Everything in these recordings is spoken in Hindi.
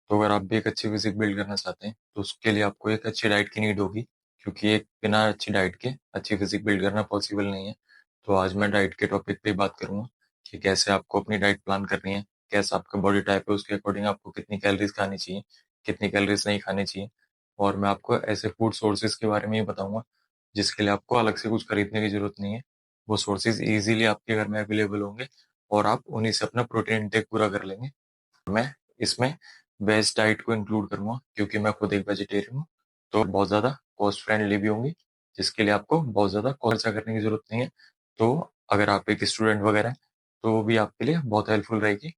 तो अगर आप भी एक अच्छी फिजिक बिल्ड करना चाहते हैं तो उसके लिए आपको एक अच्छी डाइट की नीड होगी, क्योंकि एक बिना अच्छी डाइट के अच्छी फिजिक बिल्ड करना पॉसिबल नहीं है। तो आज मैं डाइट के टॉपिक पे ही बात करूंगा कि कैसे आपको अपनी डाइट प्लान करनी है, कैसा आपका बॉडी टाइप है, उसके अकॉर्डिंग आपको कितनी कैलोरीज खानी चाहिए, कितनी कैलोरीज नहीं खानी चाहिए। और मैं आपको ऐसे फूड सोर्सेज के बारे में ही बताऊंगा जिसके लिए आपको अलग से कुछ खरीदने की जरूरत नहीं है। वो सोर्सेज इजीली आपके घर में अवेलेबल होंगे और आप उन्हीं से अपना प्रोटीन इंटेक पूरा कर लेंगे। मैं इसमें वेज डाइट को इंक्लूड करूंगा क्योंकि मैं खुद एक वेजिटेरियन हूँ, तो बहुत ज़्यादा कॉस्ट फ्रेंडली भी होंगी, जिसके लिए आपको बहुत ज़्यादा खर्चा करने की जरूरत नहीं है। तो अगर आप एक स्टूडेंट वगैरह हैं तो वो भी आपके लिए बहुत हेल्पफुल रहेगी,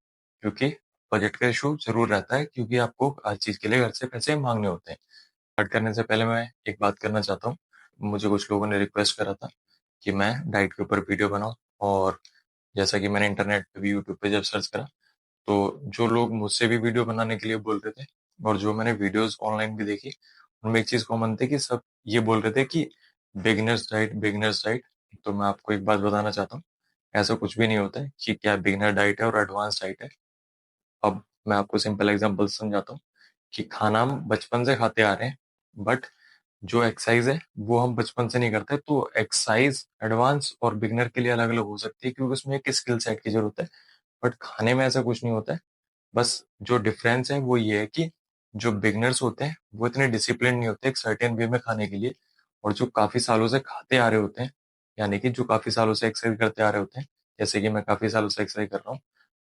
क्योंकि बजट का इशू जरूर रहता है, क्योंकि आपको हर चीज़ के लिए घर से पैसे मांगने होते हैं। स्टार्ट करने से पहले मैं एक बात करना चाहता हूँ। मुझे कुछ लोगों ने रिक्वेस्ट करा था कि मैं डाइट के ऊपर वीडियो बनाऊं, और जैसा कि मैंने इंटरनेट पे भी, यूट्यूब पे जब सर्च करा, तो जो लोग मुझसे भी वीडियो बनाने के लिए बोल रहे थे और जो मैंने वीडियोस ऑनलाइन भी देखी, उनमें एक चीज कॉमन थी कि सब ये बोल रहे थे कि बिगिनर्स डाइट, बिगिनर्स डाइट। तो मैं आपको एक बात बताना चाहता हूँ, ऐसा कुछ भी नहीं होता है कि क्या बिगिनर डाइट है और एडवांस डाइट है। अब मैं आपको सिंपल एग्जांपल समझाता हूँ कि खाना हम बचपन से खाते आ रहे हैं, बट जो एक्सरसाइज है वो हम बचपन से नहीं करते। तो एक्सरसाइज एडवांस और बिगिनर के लिए अलग अलग हो सकती है, क्योंकि उसमें एक स्किल सेट की जरूरत है। बट खाने में ऐसा कुछ नहीं होता है। बस जो डिफरेंस है वो ये है कि जो बिगनर्स होते हैं वो इतने डिसिप्लिन नहीं होते एक सर्टेन वे में खाने के लिए, और जो काफी सालों से खाते आ रहे होते हैं, यानी कि जो काफी सालों से एक्सरसाइज करते आ रहे होते हैं, जैसे कि मैं काफी सालों से एक्सरसाइज कर रहा हूँ,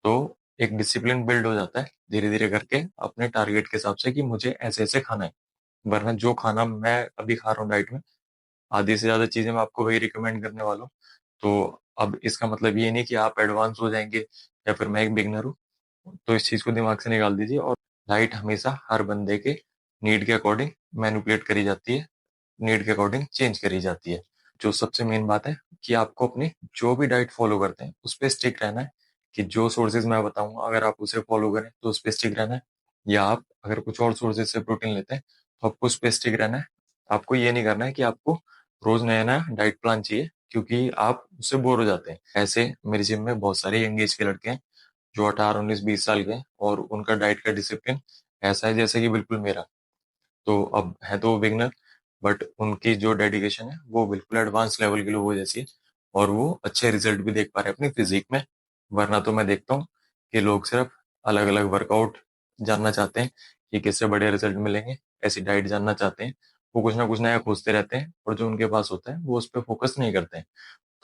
तो एक डिसिप्लिन बिल्ड हो जाता है धीरे धीरे करके अपने टारगेट के हिसाब से कि मुझे ऐसे ऐसे खाना है। वरना जो खाना मैं अभी खा रहा हूँ डाइट में, आधी से ज्यादा चीजें मैं आपको वही रिकमेंड करने वाला हूँ। तो अब इसका मतलब ये नहीं कि आप एडवांस हो जाएंगे या फिर मैं एक बिगनर हूँ। तो इस चीज को दिमाग से निकाल दीजिए। और डाइट हमेशा हर बंदे के नीड के अकॉर्डिंग मैनिपुलेट करी जाती है, नीड के अकॉर्डिंग चेंज करी जाती है। जो सबसे मेन बात है कि आपको अपनी जो भी डाइट फॉलो करते हैं उस पर स्टिक रहना है, कि जो सोर्सेज मैं बताऊंगा अगर आप उसे फॉलो करें तो उस पर स्टिक रहना है, या आप अगर कुछ और सोर्सेज से प्रोटीन लेते हैं तो आपको उस पर स्टिक रहना है। आपको ये नहीं करना है कि आपको रोज नया नया डाइट प्लान चाहिए, क्योंकि आप उससे बोर हो जाते हैं। ऐसे मेरे जिम में बहुत सारे यंग एज के लड़के हैं जो 18 19 20 साल के हैं, और उनका डाइट का डिसिप्लिन ऐसा है जैसे कि बिल्कुल मेरा। तो अब है तो वो बिगनर, बट उनकी जो डेडिकेशन है वो बिल्कुल एडवांस लेवल के लोगों जैसी है, और वो अच्छे रिजल्ट भी देख पा रहे हैं अपनी फिजिक में। वरना तो मैं देखता हूँ कि लोग सिर्फ अलग अलग वर्कआउट जानना चाहते हैं कि किससे बड़े रिजल्ट मिलेंगे, ऐसी डाइट जानना चाहते हैं। वो कुछ ना कुछ नया खोजते रहते हैं, और जो उनके पास होता है वो उस पर फोकस नहीं करते हैं।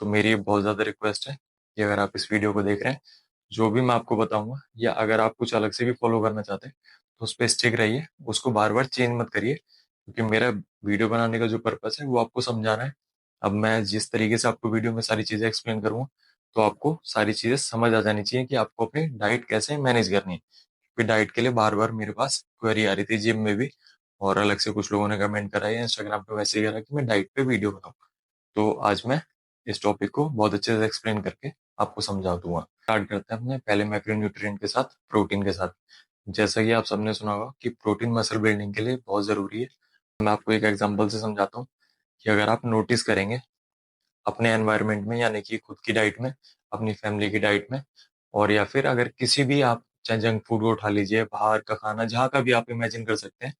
तो मेरी बहुत ज्यादा रिक्वेस्ट है कि अगर आप इस वीडियो को देख रहे हैं, जो भी मैं आपको बताऊंगा, या अगर आप कुछ अलग से भी फॉलो करना चाहते हैं, तो उस पर स्टिक रहिए, उसको बार बार चेंज मत करिए, क्योंकि मेरा वीडियो बनाने का जो पर्पस है वो आपको समझाना है। अब मैं जिस तरीके से आपको वीडियो में सारी चीजें एक्सप्लेन करूंगा, तो आपको सारी चीजें समझ आ जानी चाहिए कि आपको अपनी डाइट कैसे मैनेज करनी है। क्योंकि डाइट के लिए बार बार मेरे पास क्वेरी आ रही थी जिम में भी, और अलग से कुछ लोगों ने कमेंट करा है इंस्टाग्राम पे, वैसे ही करा कि मैं डाइट पे वीडियो बनाऊं। तो आज मैं इस टॉपिक को बहुत अच्छे से एक्सप्लेन करके आपको समझा दूंगा। स्टार्ट करते हैं अपने पहले मैक्रोन्यूट्रिएंट के साथ, प्रोटीन के साथ। जैसा कि आप सबने सुना होगा कि प्रोटीन मसल बिल्डिंग के लिए बहुत जरूरी है। मैं आपको एक एग्जांपल से समझाता हूँ कि अगर आप नोटिस करेंगे अपने एनवायरनमेंट में, यानी कि खुद की डाइट में, अपनी फैमिली की डाइट में, और या फिर अगर किसी भी आप चाहे जंक फूड को उठा लीजिए, बाहर का खाना जहाँ का भी आप इमेजिन कर सकते हैं,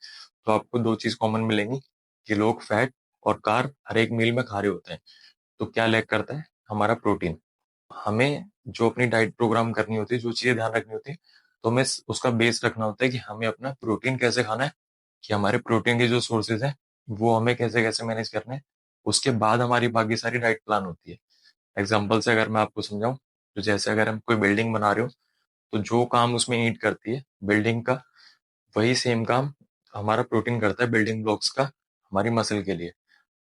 तो आपको दो चीज कॉमन मिलेंगी कि लोग फैट और कार्ब हर एक मील में खा रहे होते हैं। तो क्या लैक करता है? हमारा प्रोटीन। हमें जो अपनी डाइट प्रोग्राम करनी होती है, जो चीजें ध्यान रखनी होती है, तो हमें उसका बेस रखना होता है कि हमें अपना प्रोटीन कैसे खाना है, कि हमारे प्रोटीन के जो सोर्सेज हैं वो हमें कैसे कैसे मैनेज करने हैं। उसके बाद हमारी बाकी सारी डाइट प्लान होती है। एग्जाम्पल से अगर मैं आपको समझाऊं, तो जैसे अगर हम कोई बिल्डिंग बना रहे हो, तो जो काम उसमें ईंट करती है बिल्डिंग का, वही सेम काम हमारा प्रोटीन करता है बिल्डिंग ब्लॉक्स का, हमारी मसल के लिए।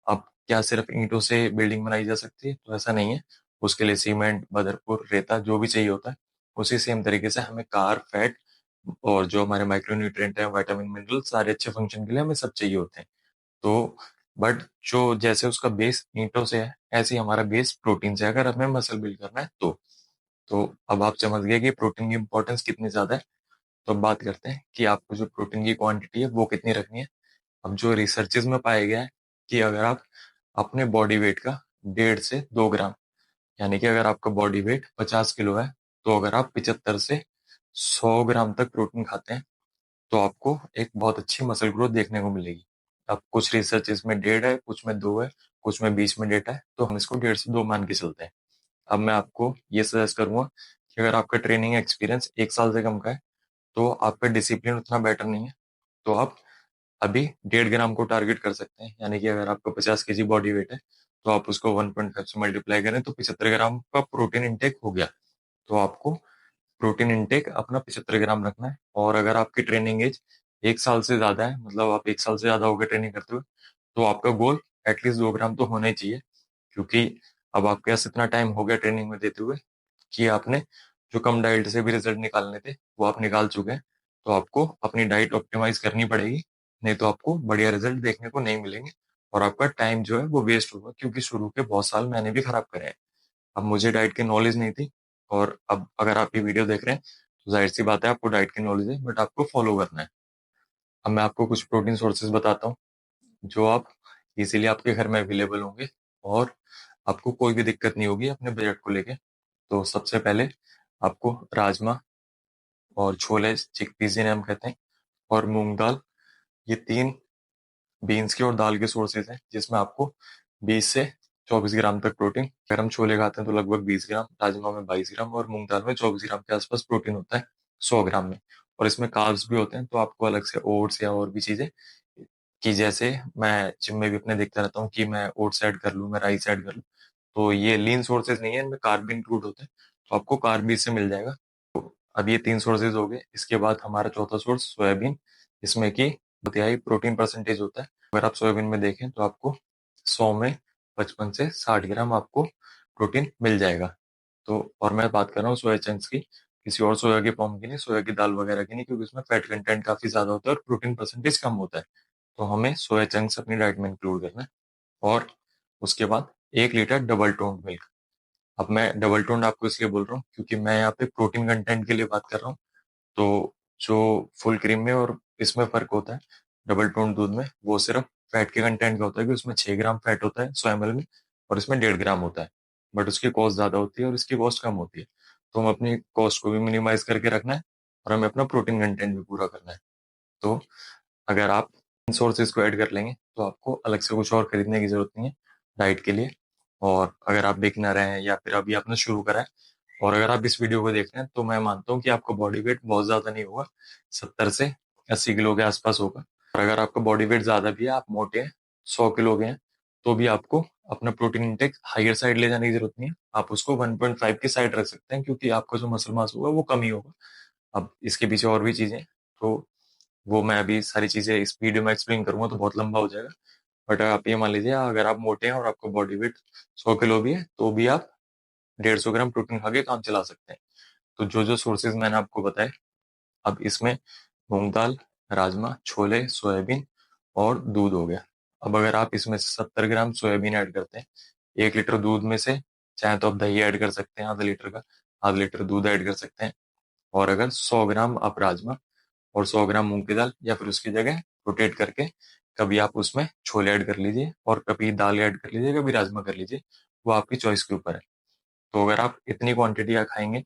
अब क्या सिर्फ ईंटों से बिल्डिंग बनाई जा सकती है? तो ऐसा नहीं है। उसके लिए सीमेंट, बदरपुर, रेता, जो भी चाहिए होता है, उसी सेम तरीके से हमें कार्ब, फैट और जो हमारे माइक्रोन्यूट्रिएंट है, विटामिन, मिनरल, सारे अच्छे फंक्शन के लिए हमें सब चाहिए होते हैं। तो बट जो जैसे उसका बेस ईंटों से है, ऐसे ही हमारा बेस प्रोटीन से है, अगर हमें मसल बिल्ड करना है तो अब आप समझ गए कि प्रोटीन की इंपॉर्टेंस कितनी ज्यादा है। तो अब बात करते हैं कि आपको जो प्रोटीन की क्वांटिटी है वो कितनी रखनी है। अब जो रिसर्चेज में पाया गया है कि अगर आप अपने बॉडी वेट का 1.5 से 2 ग्राम, यानी कि अगर आपका बॉडी वेट 50 किलो है, तो अगर आप 75 से 100 ग्राम तक प्रोटीन खाते हैं, तो आपको एक बहुत अच्छी मसल ग्रोथ देखने को मिलेगी। अब कुछ रिसर्च इसमें 1.5 है, कुछ में 2 है, कुछ में 20 में डेटा है, तो हम इसको 1.5 से 2 मान के चलते हैं। अब मैं आपको ये सजेस्ट करूंगा कि अगर आपका ट्रेनिंग एक्सपीरियंस 1 साल से कम का है, तो आपका डिसिप्लिन उतना बेटर नहीं है, तो आप अभी 1.5 ग्राम को टारगेट कर सकते हैं। यानी कि अगर आपका 50 kg बॉडी वेट है, तो आप उसको 1.5 से मल्टीप्लाई करें तो 75 ग्राम का प्रोटीन इंटेक हो गया। तो आपको प्रोटीन इंटेक अपना 75 ग्राम रखना है। और अगर आपकी ट्रेनिंग एज 1 साल से ज्यादा है, मतलब आप 1 साल से ज्यादा हो गए ट्रेनिंग करते हुए, तो आपका गोल एटलीस्ट 2 ग्राम तो होना ही चाहिए। क्योंकि अब आपके पास इतना टाइम हो गया ट्रेनिंग में देते हुए कि आपने जो कम डाइट से भी रिजल्ट निकालने थे वो आप निकाल चुके हैं। तो आपको अपनी डाइट ऑप्टिमाइज करनी पड़ेगी, नहीं तो आपको बढ़िया रिजल्ट देखने को नहीं मिलेंगे और आपका टाइम जो है वो वेस्ट होगा, क्योंकि शुरू के बहुत साल मैंने भी खराब करे हैं। अब मुझे डाइट की नॉलेज नहीं थी, और अब अगर आप ये वीडियो देख रहे हैं तो जाहिर सी बात है आपको डाइट की नॉलेज है, बट आपको फॉलो करना है। अब मैं आपको कुछ प्रोटीन सोर्सेज बताता हूँ जो आप इजीली आपके घर में अवेलेबल होंगे और आपको कोई भी दिक्कत नहीं होगी अपने बजट को लेके। तो सबसे पहले आपको राजमा और छोले, चिकपीस जिन्हें हम कहते हैं, और मूंग दाल, ये तीन बीन्स के और दाल के सोर्सेज हैं जिसमें आपको 20 से 24 ग्राम तक प्रोटीन। अगर हम छोले खाते हैं तो लगभग 20 ग्राम, राजमा में 22 ग्राम और मूंग दाल में 24 ग्राम के आसपास प्रोटीन होता है 100 ग्राम में। और इसमें कार्ब्स भी होते हैं, तो आपको अलग से ओट्स या और भी चीजें, कि जैसे मैं जिम में भी अपने देखता रहता हूँ कि मैं ओट्स ऐड कर लूँ, मैं राइस ऐड कर लूँ, तो ये लीन सोर्सेज नहीं है, इनमें कार्ब भी इंक्लूड होते हैं, तो आपको कार्ब भी इससे मिल जाएगा। अब ये 3 सोर्सेज हो गए। इसके बाद हमारा चौथा सोर्स सोयाबीन, इसमें कि तिहाई प्रोटीन परसेंटेज होता है। अगर आप सोयाबीन में देखें तो आपको 100 में 55 से 60 ग्राम आपको प्रोटीन मिल जाएगा। तो और मैं बात कर रहा हूँ सोया चंक्स की, किसी और सोया के फॉर्म की नहीं, सोया की दाल वगैरह की नहीं, क्योंकि उसमें फैट कंटेंट काफी ज्यादा होता है और प्रोटीन परसेंटेज कम होता है। तो हमें सोया चंक्स अपनी डाइट में इंक्लूड करना है। और उसके बाद 1 लीटर डबल टोन्ड मिल्क। अब मैं डबल टोन्ड आपको इसलिए बोल रहा हूँ क्योंकि मैं यहाँ पे प्रोटीन कंटेंट के लिए बात कर रहा हूँ। तो जो फुल क्रीम में और इसमें फर्क होता है डबल टोन दूध में, वो सिर्फ फैट के कंटेंट का होता है कि उसमें 6 ग्राम फैट होता है 100 ml में, और इसमें 1.5 ग्राम होता है। बट उसकी कॉस्ट ज्यादा होती है और इसकी कॉस्ट कम होती है। तो हमें अपनी कॉस्ट को भी मिनिमाइज करके रखना है और हमें अपना प्रोटीन कंटेंट भी पूरा करना है। तो अगर आप इन सोर्सेज को ऐड कर लेंगे तो आपको अलग से कुछ और खरीदने की जरूरत नहीं है डाइट के लिए। और अगर आप बिगिनर हैं या फिर अभी आपने शुरू करा है और अगर आप इस वीडियो को देख रहे हैं, तो मैं मानता हूँ कि आपका बॉडी वेट बहुत ज्यादा नहीं होगा, 70 से 80 किलो के आसपास होगा। और अगर आपका बॉडी वेट ज्यादा भी है, आप मोटे हैं, 100 किलो के हैं, तो भी आपको अपना प्रोटीन इंटेक हायर साइड ले जाने की जरूरत नहीं है। आप उसको 1.5 की साइड रख सकते हैं, क्योंकि आपका जो मसल मास होगा वो कम ही होगा। अब इसके पीछे और भी चीजें हैं, तो वो मैं अभी सारी चीजें इस वीडियो में एक्सप्लेन करूंगा तो बहुत लंबा हो जाएगा। बट आप ये मान लीजिए, अगर आप मोटे हैं और आपका बॉडी वेट 100 किलो भी है, तो भी आप 150 ग्राम प्रोटीन खा के काम चला सकते हैं। तो जो जो सोर्सेज मैंने आपको बताए, अब इसमें मूंग दाल, राजमा, छोले, सोयाबीन और दूध हो गया। अब अगर आप इसमें से 70 ग्राम सोयाबीन ऐड करते हैं 1 लीटर दूध में से, चाहे तो आप दही ऐड कर सकते हैं ½ लीटर का, ½ लीटर दूध ऐड कर सकते हैं। और अगर 100 ग्राम आप राजमा और 100 ग्राम मूंग की दाल, या फिर उसकी जगह रोटेट करके कभी आप उसमें छोले ऐड कर लीजिए और कभी दाल ऐड कर लीजिए, कभी राजमा कर लीजिए, वो आपकी चॉइस के ऊपर है। तो अगर आप इतनी क्वांटिटी खाएंगे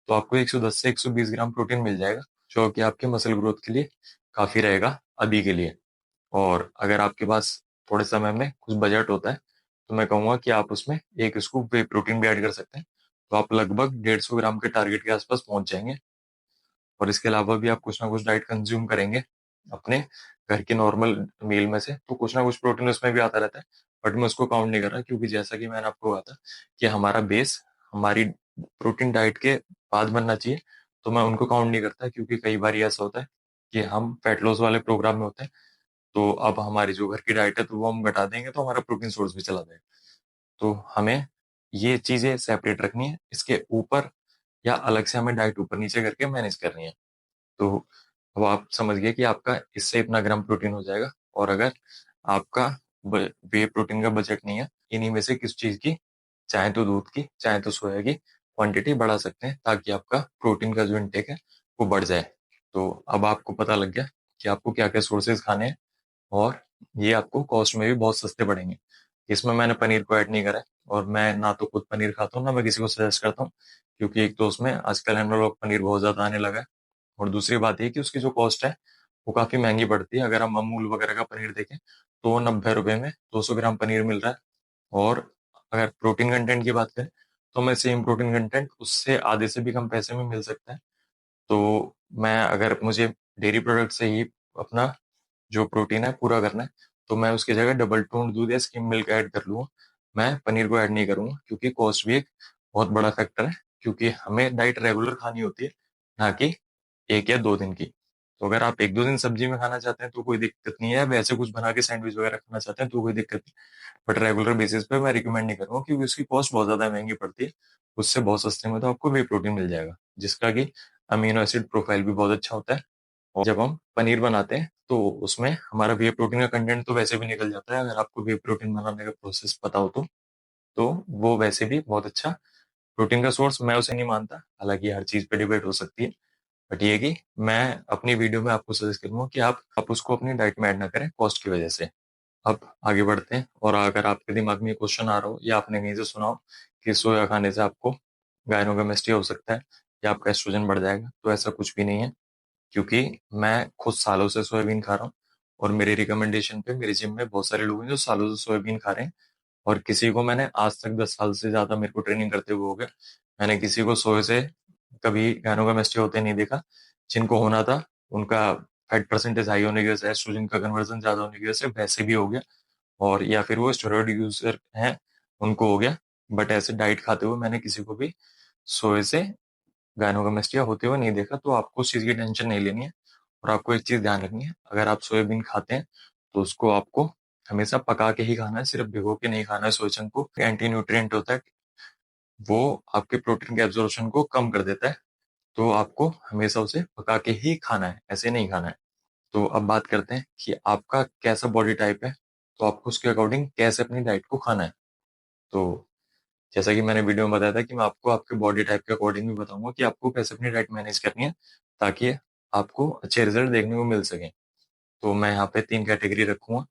तो आपको 110 से 120 ग्राम प्रोटीन मिल जाएगा, जो कि आपके मसल ग्रोथ के लिए काफी रहेगा अभी के लिए। और अगर आपके पास थोड़े समय में कुछ बजट होता है, तो मैं कहूंगा कि आप उसमें एक स्कूप वे प्रोटीन भी ऐड कर सकते हैं। तो आप लगभग 150 ग्राम के टारगेट के आसपास पहुंच जाएंगे। और इसके अलावा भी आप कुछ ना कुछ डाइट कंज्यूम करेंगे अपने घर के नॉर्मल मील में से, तो कुछ ना कुछ प्रोटीन उसमें भी आता रहता है। बट मैं उसको काउंट नहीं कर रहा, क्योंकि जैसा कि मैंने आपको कहा था कि हमारा बेस हमारी प्रोटीन डाइट के बाद बनना चाहिए, तो मैं उनको काउंट नहीं करता, क्योंकि कई बार ऐसा होता है कि हम फैट लॉस वाले प्रोग्राम में होते हैं, तो अब हमारी जो घर की डाइट है तो वो हम घटा देंगे, तो हमारा प्रोटीन सोर्स भी चला जाएगा। तो हमें ये चीजें सेपरेट रखनी है, इसके ऊपर या अलग से हमें डाइट ऊपर नीचे करके मैनेज करनी है। तो अब आप समझ गए कि आपका इससे इतना ग्राम प्रोटीन हो जाएगा। और अगर आपका वे प्रोटीन का बजट नहीं है, इन्हीं में से किस चीज की, चाहे तो दूध की चाहे तो सोया की क्वांटिटी बढ़ा सकते हैं, ताकि आपका प्रोटीन का जो इंटेक है वो बढ़ जाए। तो अब आपको पता लग गया कि आपको क्या क्या सोर्सेज खाने हैं, और ये आपको कॉस्ट में भी बहुत सस्ते पड़ेंगे। इसमें मैंने पनीर को ऐड नहीं करा है, और मैं ना तो खुद पनीर खाता हूँ ना मैं किसी को सजेस्ट करता हूँ, क्योंकि एक तो उसमें आजकल एनालॉग पनीर बहुत ज्यादा आने लगा है, और दूसरी बात ये कि उसकी जो कॉस्ट है वो काफ़ी महँगी पड़ती है। अगर हम अमूल वगैरह का पनीर देखें, तो वो ₹90 में 200 ग्राम पनीर मिल रहा है। और अगर प्रोटीन कंटेंट की बात करें, तो हमें सेम प्रोटीन कंटेंट उससे आधे से भी कम पैसे में मिल सकता है। तो मैं अगर मुझे डेयरी प्रोडक्ट से ही अपना जो प्रोटीन है पूरा करना है, तो मैं उसकी जगह डबल टोन दूध या स्किम मिल्क ऐड कर लूँगा। मैं पनीर को ऐड नहीं करूँगा, क्योंकि कॉस्ट भी एक बहुत बड़ा फैक्टर है, क्योंकि हमें डाइट रेगुलर खानी होती है, ना कि 1 या 2 दिन की। तो अगर आप 1-2 दिन सब्जी में खाना चाहते हैं तो कोई दिक्कत नहीं है, वैसे कुछ बना के सैंडविच वगैरह खाना चाहते हैं तो कोई दिक्कत नहीं। बट रेगुलर बेसिस पे मैं रिकमेंड नहीं करूँगा, क्योंकि उसकी कॉस्ट बहुत ज़्यादा महँगी पड़ती है। उससे बहुत सस्ते में तो आपको वे प्रोटीन मिल जाएगा, जिसका कि अमीनो एसिड प्रोफाइल भी बहुत अच्छा होता है। और जब हम पनीर बनाते हैं तो उसमें हमारा वे प्रोटीन का कंटेंट तो वैसे भी निकल जाता है, अगर आपको वे प्रोटीन बनाने का प्रोसेस पता हो तो वो वैसे भी बहुत अच्छा प्रोटीन का सोर्स मैं उसे नहीं मानता। हालांकि हर चीज पे डिबेट हो सकती है, बट ये है कि मैं अपनी वीडियो में आपको सजेस्ट करूंगा कि आप उसको अपनी डाइट में ऐड ना करें कॉस्ट की वजह से। अब आगे बढ़ते हैं, और अगर आपके दिमाग में क्वेश्चन आ रहा हो या आपने कहीं से सुना हो कि सोया खाने से आपको गायनोकोमेस्टिया हो सकता है या आपका एस्ट्रोजन बढ़ जाएगा, तो ऐसा कुछ भी नहीं है। क्योंकि मैं खुद सालों से सोयाबीन खा रहा हूँ, और मेरे रिकमेंडेशन पे मेरे जिम में बहुत सारे लोग हैं जो सालों से सोयाबीन खा रहे हैं। और किसी को मैंने आज तक 10 साल से ज्यादा मेरे को ट्रेनिंग करते हुए हो गया, मैंने किसी को सोए से कभी गायनोकोमेस्टिया होते नहीं देखा। जिनको होना था उनका फैट परसेंटेज हाई होने की वजह से, एस्ट्रोजन का कन्वर्जन ज्यादा होने की वजह से वैसे भी हो गया, और या फिर वो स्टेरॉइड यूजर हैं उनको हो गया। बट ऐसे डाइट खाते हुए मैंने किसी को भी सोए से गायनोकोमेस्टिया होते हुए नहीं देखा। तो आपको उस चीज की टेंशन नहीं लेनी है। और आपको एक चीज ध्यान रखनी है, अगर आप सोयाबीन खाते हैं तो उसको आपको हमेशा पका के ही खाना है, सिर्फ भिगो के नहीं खाना है। सोयाचंक को एंटी न्यूट्रिएंट होता है, वो आपके प्रोटीन के एब्जॉर्प्शन को कम कर देता है। तो आपको हमेशा उसे पका के ही खाना है, ऐसे नहीं खाना है। तो अब बात करते हैं कि आपका कैसा बॉडी टाइप है, तो आपको उसके अकॉर्डिंग कैसे अपनी डाइट को खाना है। तो जैसा कि मैंने वीडियो में बताया था कि मैं आपको आपके बॉडी टाइप के अकॉर्डिंग भी बताऊंगा कि आपको कैसे अपनी डाइट मैनेज करनी है, ताकि आपको अच्छे रिजल्ट देखने को मिल सके। तो मैं यहाँ पे 3 कैटेगरी रखूंगा।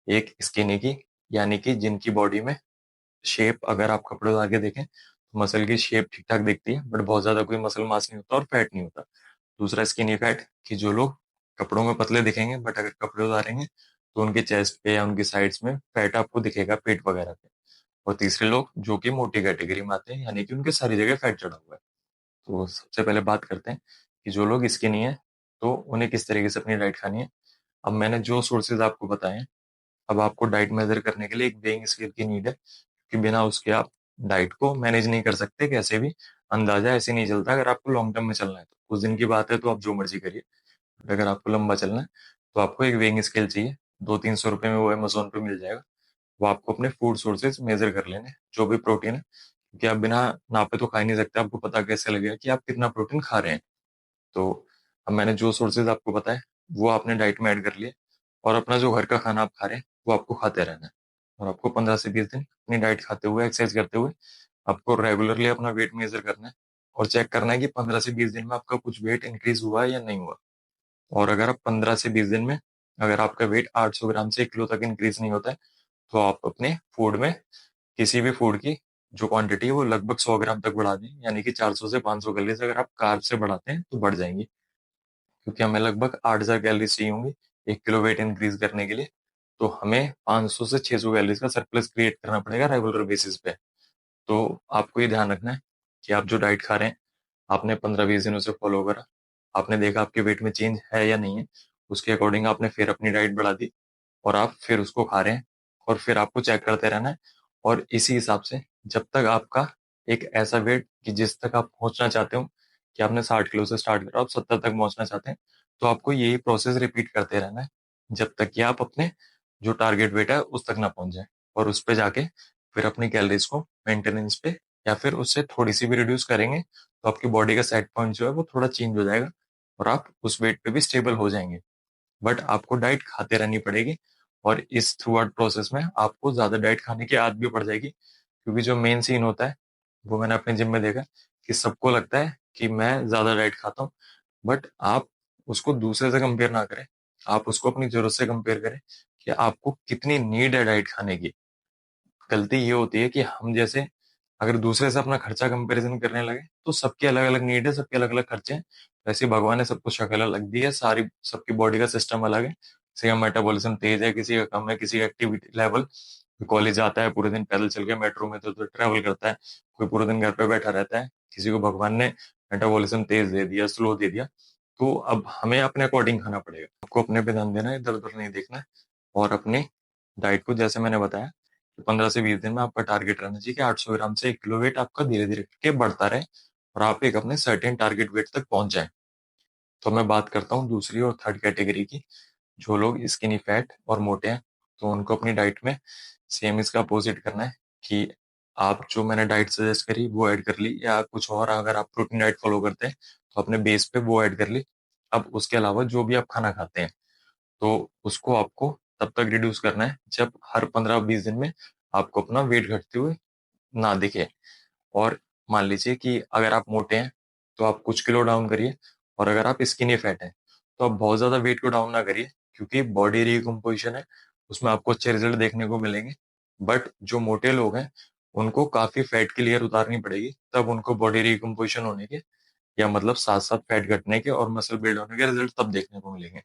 एक स्किनी की, यानी कि जिनकी बॉडी में शेप, अगर आप कपड़े उतार के देखें तो मसल की शेप ठीक ठाक दिखती है, बट बहुत ज्यादा कोई मसल मास नहीं होता और फैट नहीं होता। दूसरा स्किनी फैट, कि जो लोग कपड़ों में पतले दिखेंगे बट अगर कपड़े उतारेंगे तो उनके चेस्ट पे या उनकी साइड्स में फैट आपको दिखेगा, पेट वगैरह पे। और तीसरे लोग जो कि मोटी कैटेगरी में आते हैं, यानी कि उनके सारी जगह फैट चढ़ा हुआ है। तो सबसे पहले बात करते हैं कि जो लोग स्किनी है तो उन्हें किस तरीके से अपनी डाइट खानी है। अब मैंने जो सोर्सेज आपको बताए हैं, अब आपको डाइट मेजर करने के लिए एक वेइंग स्केल की नीड है, कि बिना उसके आप डाइट को मैनेज नहीं कर सकते कैसे भी। अंदाजा ऐसे नहीं चलता। अगर आपको लॉन्ग टर्म में चलना है तो कुछ दिन की बात है तो आप जो मर्जी करिए, बट अगर आपको लंबा चलना है तो आपको एक वेइंग स्केल चाहिए। 200-300 रुपये में वो अमेजोन पे मिल जाएगा। वो आपको अपने फूड सोर्सेज मेजर कर लेने, जो भी प्रोटीन है, क्योंकि आप बिना नापे तो खा ही नहीं सकते। आपको पता कैसे लगेगा कि आप कितना प्रोटीन खा रहे हैं। तो अब मैंने जो सोर्सेज आपको बताए वो आपने डाइट में ऐड कर लिए, और अपना जो घर का खाना आप खा रहे हैं वो आपको खाते रहना है। और आपको 15 से 20 दिन अपनी डाइट खाते हुए, एक्सरसाइज करते हुए, आपको रेगुलरली अपना वेट मेजर करना है, और चेक करना है कि 15 से 20 दिन में आपका कुछ वेट इंक्रीज हुआ है या नहीं हुआ। और अगर आप 15 से 20 दिन में, अगर आपका वेट 800 ग्राम से 1 किलो तक इंक्रीज नहीं होता है, तो आप अपने फूड में किसी भी फूड की जो क्वांटिटी है वो लगभग 100 ग्राम तक बढ़ा दें, यानी कि 400 से 500 कैलोरीज अगर आप कार्ब से बढ़ाते हैं तो बढ़ जाएंगी। क्योंकि हमें लगभग 8,000 कैलोरीज चाहिए होंगी 1 किलो वेट इंक्रीज करने के लिए। तो हमें 500 से 600 कैलोरीज का सरप्लस क्रिएट करना पड़ेगा रेगुलर बेसिस पे। तो आपको ये ध्यान रखना है कि आप जो डाइट खा रहे हैं, आपने 15-20 दिनों से फॉलो करा, आपने देखा आपके वेट में चेंज है या नहीं है, उसके अकॉर्डिंग आपने फिर अपनी डाइट बढ़ा दी, और आप फिर उसको खा रहे हैं, और फिर आपको चेक करते रहना है। और इसी हिसाब से जब तक आपका एक ऐसा वेट कि जिस तक आप पहुंचना चाहते हो, कि आपने 60 किलो से स्टार्ट करा, आप 70 तक पहुंचना चाहते हैं, तो आपको यही प्रोसेस रिपीट करते रहना है, जब तक कि आप अपने जो टारगेट वेट है उस तक ना पहुंच जाए। और उस पे जाके फिर अपनी कैलोरीज को मेंटेनेंस पे, या फिर उससे थोड़ी सी भी रिड्यूस करेंगे, तो आपकी बॉडी का सेट पॉइंट जो है वो थोड़ा चेंज हो जाएगा, और आप उस वेट पे भी स्टेबल हो जाएंगे। बट आपको डाइट खाते रहनी पड़ेगी, और इस थ्रू आउट प्रोसेस में आपको ज्यादा डाइट खाने की आदत भी पड़ जाएगी। क्योंकि जो मेन सीन होता है, वो मैंने अपने जिम में देखा, कि सबको लगता है कि मैं ज्यादा डाइट खाता हूँ, बट आप उसको दूसरे से कंपेयर ना करें। आप उसको अपनी जरूरत से कंपेयर करें, कि आपको कितनी नीड है डाइट खाने की। गलती ये होती है कि हम जैसे अगर दूसरे से अपना खर्चा कंपैरिजन करने लगे, तो सबके अलग अलग नीड है, सबके अलग अलग खर्चे हैं। वैसे ही भगवान ने सबको शक्ल अलग दी है, सारी सबकी बॉडी का सिस्टम अलग है। किसी का मेटाबॉलिज्म तेज है, किसी का कम है, किसी का एक्टिविटी लेवल, कॉलेज जाता है पूरे दिन पैदल चल के, मेट्रो में तो ट्रेवल करता है, कोई पूरे दिन घर पे बैठा रहता है। किसी को भगवान ने मेटाबॉलिज्म तेज दे दिया, स्लो दे दिया। तो अब हमें अपने अकॉर्डिंग खाना पड़ेगा, आपको अपने पे ध्यान देना है, इधर उधर नहीं देखना है। और अपनी डाइट को जैसे मैंने बताया, 15 से 20 दिन में आपका टारगेट रहना चाहिए कि 800 ग्राम से 1 किलो वेट आपका धीरे धीरे करके बढ़ता रहे और आप एक अपने सर्टेन टारगेट वेट तक पहुंच जाए। तो मैं बात करता हूँ दूसरी और थर्ड कैटेगरी की। जो लोग स्किनी फैट और मोटे हैं, तो उनको अपनी डाइट में सेम इसका अपोजिट करना है कि आप जो मैंने डाइट सजेस्ट करी वो ऐड कर ली, या कुछ और अगर आप प्रोटीन डाइट फॉलो करते हैं तो अपने बेस पे वो ऐड कर ली। अब उसके अलावा जो भी आप खाना खाते हैं, तो उसको आपको तब तक रिड्यूस करना है जब हर 15-20 दिन में आपको अपना वेट घटते हुए ना दिखे। और मान लीजिए कि अगर आप मोटे हैं तो आप कुछ किलो डाउन करिए, और अगर आप स्किनी फैट हैं तो आप बहुत ज्यादा वेट को डाउन ना करिए, क्योंकि बॉडी रिकम्पोजिशन है, उसमें आपको अच्छे रिजल्ट देखने को मिलेंगे। बट जो मोटे लोग हैं उनको काफी फैट की लेयर उतारनी पड़ेगी, तब उनको बॉडी रिकम्पोजिशन होने के, या मतलब साथ साथ फैट घटने के और मसल बिल्ड होने के रिजल्ट तब देखने को मिलेंगे।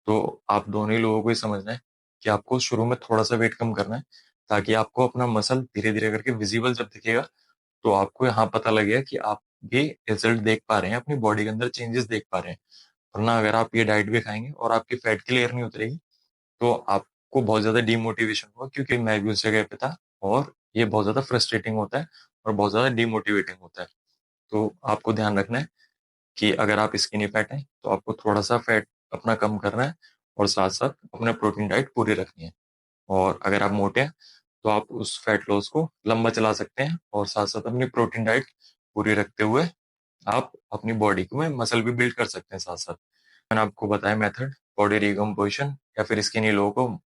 तो आप दोनों ही लोगों को ही समझना है कि आपको शुरू में थोड़ा सा वेट कम करना है, ताकि आपको अपना मसल धीरे धीरे करके विजिबल जब दिखेगा तो आपको यहाँ पता लगेगा कि आप भी रिजल्ट देख पा रहे हैं, अपनी बॉडी के अंदर चेंजेस देख पा रहे हैं। वरना अगर आप ये डाइट भी खाएंगे और आपकी फैट की लेयर नहीं उतरेगी तो आपको बहुत ज्यादा डिमोटिवेशन होगा, क्योंकि मैं भी उस जगह पे था, और ये बहुत ज्यादा फ्रस्ट्रेटिंग होता है और बहुत ज्यादा डिमोटिवेटिंग होता है। तो आपको ध्यान रखना है कि अगर आप स्किनी फैट हैं तो आपको थोड़ा सा फैट अपना कम करना है, और साथ साथ अपना प्रोटीन डाइट पूरी रखनी है। और अगर आप मोटे हैं तो आप उस फैट लॉस को लंबा चला सकते हैं, और साथ साथ अपनी प्रोटीन डाइट पूरी रखते हुए आप अपनी बॉडी को में मसल भी बिल्ड कर सकते हैं साथ साथ। मैंने आपको बताया मेथड, बॉडी रिकम्पोजिशन या फिर स्किनी लोगों को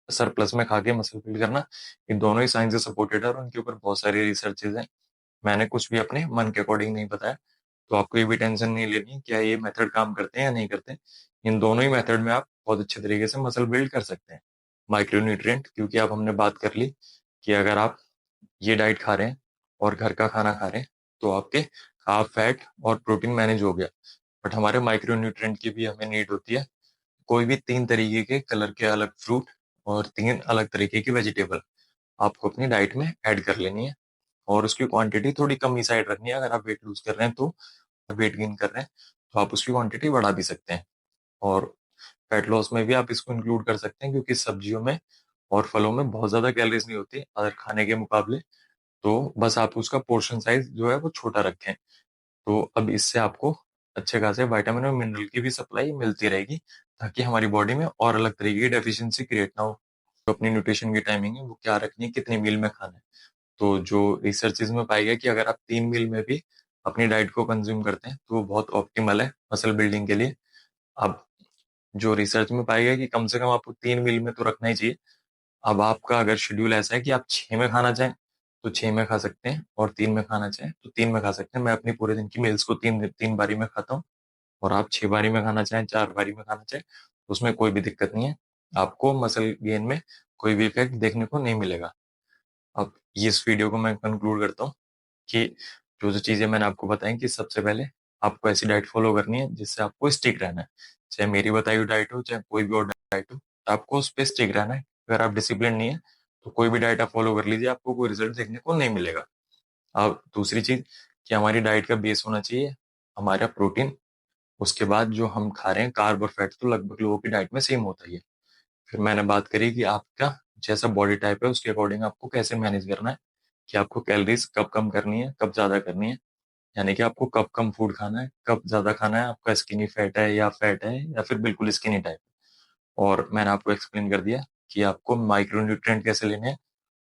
सरप्लस में खा के मसल बिल्ड करना, ये दोनों ही साइंस से सपोर्टेड है और उनके ऊपर बहुत सारी रिसर्चेज हैं। मैंने कुछ भी अपने मन के अकॉर्डिंग नहीं बताया। तो आपको ये भी टेंशन नहीं लेनी क्या ये मेथड काम करते हैं या नहीं करते हैं। इन दोनों ही मेथड में आप बहुत अच्छे तरीके से मसल बिल्ड कर सकते हैं। माइक्रोन्यूट्रिएंट, क्योंकि अब हमने बात कर ली कि अगर आप ये डाइट खा रहे हैं और घर का खाना खा रहे हैं तो आपके कार्ब, फैट और प्रोटीन मैनेज हो गया। बट हमारे माइक्रोन्यूट्रिएंट की भी हमें नीड होती है। कोई भी 3 तरीके के कलर के अलग फ्रूट और 3 अलग तरीके की वेजिटेबल आपको अपनी डाइट में ऐड कर लेनी है, और उसकी क्वांटिटी थोड़ी कम ही साइड रखनी है। अगर आप वेट लूज कर रहे हैं तो, वेट गेन कर रहे हैं तो आप उसकी क्वांटिटी बढ़ा भी सकते हैं। और फैट लॉस में भी आप इसको इंक्लूड कर सकते हैं, क्योंकि सब्जियों में और फलों में बहुत ज्यादा कैलोरीज नहीं होती अगर खाने के मुकाबले। तो बस आप उसका पोर्शन साइज जो है वो छोटा रखें। तो अब इससे आपको अच्छे खासे विटामिन और मिनरल की भी सप्लाई मिलती रहेगी, ताकि हमारी बॉडी में और अलग तरीके की डेफिशिएंसी क्रिएट ना हो। तो अपनी न्यूट्रिशन की टाइमिंग है वो क्या रखनी है, कितनी मील में खाना है। तो जो रिसर्चेज में पाई गया कि अगर आप 3 मील में भी अपनी डाइट को कंज्यूम करते हैं तो वो बहुत ऑप्टिमल है मसल बिल्डिंग के लिए। अब जो रिसर्च में पाया गया कि कम से कम आपको 3 मील में तो रखना ही चाहिए। अब आपका अगर शेड्यूल ऐसा है कि आप 6 में खाना चाहें तो 6 में खा सकते हैं, और 3 में खाना चाहें तो 3 में खा सकते हैं। मैं अपनी पूरे दिन की मील्स को तीन तीन बारी में खाता हूँ, और आप 6 बारी में खाना चाहें, 4 बारी में खाना चाहें, तो उसमें कोई भी दिक्कत नहीं है। आपको मसल गेन में कोई भी इफेक्ट देखने को नहीं मिलेगा। अब इस वीडियो को मैं कंक्लूड करता हूँ कि जो जो चीजें मैंने आपको बताई कि सबसे पहले आपको ऐसी डाइट फॉलो करनी है जिससे आपको स्टिक रहना है। चाहे मेरी बताई हुई डाइट हो, चाहे कोई भी और डाइट हो, आपको उस पर स्टिक रहना है। अगर आप डिसिप्लिन नहीं है तो कोई भी डाइट आप फॉलो कर लीजिए, आपको कोई रिजल्ट देखने को नहीं मिलेगा। अब दूसरी चीज कि हमारी डाइट का बेस होना चाहिए हमारा प्रोटीन। उसके बाद जो हम खा रहे हैं कार्ब और फैट तो लगभग लोगों की डाइट में सेम होता ही है। फिर मैंने बात करी कि आपका जैसा बॉडी टाइप है उसके अकॉर्डिंग आपको कैसे मैनेज करना है, कि आपको कैलोरीज कब कम करनी है, कब ज्यादा करनी है। यानी कि आपको कब कम फूड खाना है, कब ज्यादा खाना है, आपका स्किनी फैट है या फिर बिल्कुल स्किनी टाइप। और मैंने आपको एक्सप्लेन कर दिया कि आपको माइक्रो न्यूट्रिएंट कैसे लेने हैं,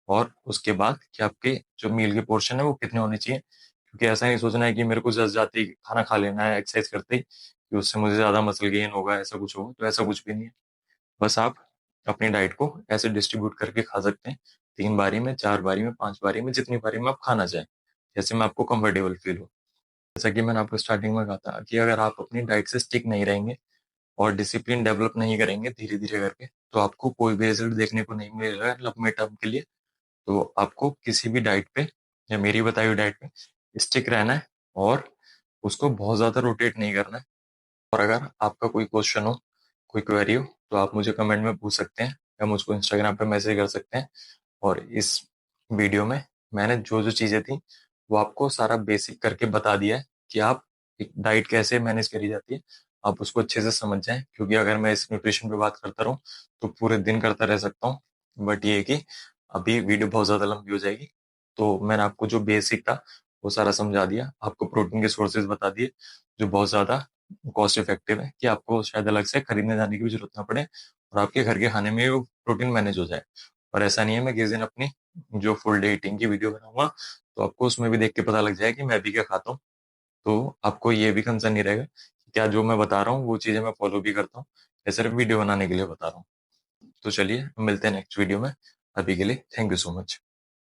और उसके बाद कि आपके जो मील के पोर्शन है वो कितने होने चाहिए। क्योंकि ऐसा नहीं सोचना है कि मेरे को जस जाते ही खाना खा लेना है एक्सरसाइज करते ही कि उससे मुझे ज्यादा मसल गेन होगा, ऐसा कुछ होगा, तो ऐसा कुछ भी नहीं है। बस आप अपनी डाइट को ऐसे डिस्ट्रीब्यूट करके खा सकते हैं, 3 बारी में, 4 बारी में, 5 बारी में, जितनी बारी में आप खाना चाहें, जैसे में आपको कंफर्टेबल फील हो। जैसा कि मैंने आपको स्टार्टिंग में कहा था कि अगर आप अपनी डाइट से स्टिक नहीं रहेंगे और डिसिप्लिन डेवलप नहीं करेंगे धीरे धीरे करके, तो आपको कोई भी रिजल्ट देखने को नहीं मिलेगा लंबे टर्म के लिए। तो आपको किसी भी डाइट पे या मेरी बताई हुई डाइट पे स्टिक रहना है, और उसको बहुत ज्यादा रोटेट नहीं करना है। और अगर आपका कोई क्वेश्चन हो, कोई क्वेरी हो, तो आप मुझे कमेंट में पूछ सकते हैं या मुझको इंस्टाग्राम पे मैसेज कर सकते हैं। और इस वीडियो में मैंने जो जो चीज़ें थी वो आपको सारा बेसिक करके बता दिया है कि आप एक डाइट कैसे मैनेज करी जाती है, आप उसको अच्छे से समझ जाएं। क्योंकि अगर मैं इस न्यूट्रिशन पे बात करता रहूं तो पूरे दिन करता रह सकता हूँ, बट ये है कि अभी वीडियो बहुत ज़्यादा लंबी हो जाएगी। तो मैंने आपको जो बेसिक था वो सारा समझा दिया, आपको प्रोटीन के सोर्सेज बता दिए जो बहुत ज़्यादा कॉस्ट इफेक्टिव है कि आपको शायद अलग से खरीदने जाने की भी जरूरत ना पड़े और आपके घर के खाने में वो प्रोटीन मैनेज हो जाए। और ऐसा नहीं है, मैं किस दिन अपनी जो फुल डे ईटिंग की वीडियो बनाऊंगा तो आपको उसमें भी देख के पता लग जाए कि मैं भी क्या खाता हूँ। तो आपको ये भी कंसर्न नहीं रहेगा कि क्या जो मैं बता रहा हूँ वो चीज़ें मैं फॉलो भी करता हूँ या सिर्फ वीडियो बनाने के लिए बता रहा हूँ। तो चलिए मिलते हैं नेक्स्ट वीडियो में। अभी के लिए थैंक यू सो मच।